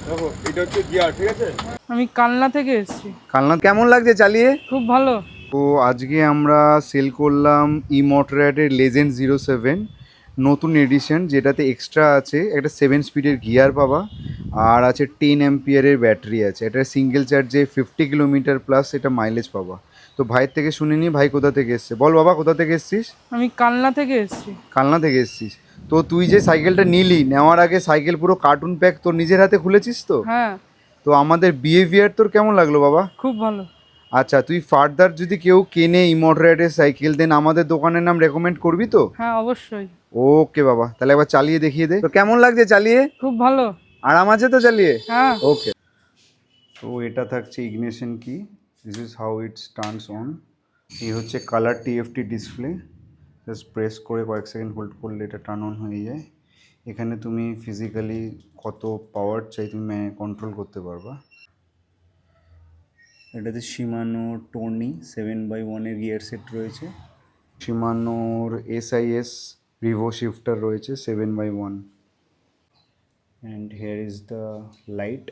দেখো এটা হচ্ছে গিয়ার, ঠিক আছে? আমি কালনা থেকে এসেছি। কালনা কেমন লাগছে চালিয়ে? খুব ভালো। তো আজকে আমরা সেল করলাম ইমোটরেটের লেজেন্ড 07 নতুন এডিশন, যেটাতে এক্সট্রা আছে একটা 7 স্পিডের গিয়ার পাবা, আর আছে 10 অ্যাম্পিয়ারের ব্যাটারি আছে। এটা সিঙ্গেল চার্জে 50 কিলোমিটার প্লাস এটা মাইলেজ পাবা। তো ভাইয়ের থেকে শুনে নি ভাই কোথা থেকে এসছে। বল বাবা, কোথা থেকে এসছিস? আমি কালনা থেকে এসেছি। কালনা থেকে এসছিস। তো তুই যে সাইকেলটা নিলি, নেওয়ার আগে সাইকেল পুরো কার্টুন প্যাক তোর নিজের হাতে খুলেছিস তো? হ্যাঁ, তো আমাদের বিহেভিয়ার তোর কেমন লাগলো বাবা? খুব ভালো। আচ্ছা, তুই ফার্দার যদি কেউ কেনে ইমোটরেটের সাইকেল, দেন আমাদের দোকানের নাম রেকমেন্ড করবি তো? হ্যাঁ, অবশ্যই। ওকে বাবা, তাহলে একবার চালিয়ে দেখিয়ে দে। তো কেমন লাগছে চালিয়ে? খুব ভালো। আরাম আছে তো চালিয়ে? হ্যাঁ। ওকে। তো এটা থাকছে ইগনিশন কি, this is how it turns on. এই হচ্ছে colour TFT display, just press করে কয়েক সেকেন্ড হোল্ড করলে এটা টার্ন অন হয়ে যায়। এখানে তুমি ফিজিক্যালি কত পাওয়ার চাই তুমি কন্ট্রোল করতে পারবা। এটাতে শিমানো টোনি 7/1-এর গিয়ার সেট রয়েছে। শিমানোর SIS রিভো শিফটার রয়েছে 7/1। And hair is the light.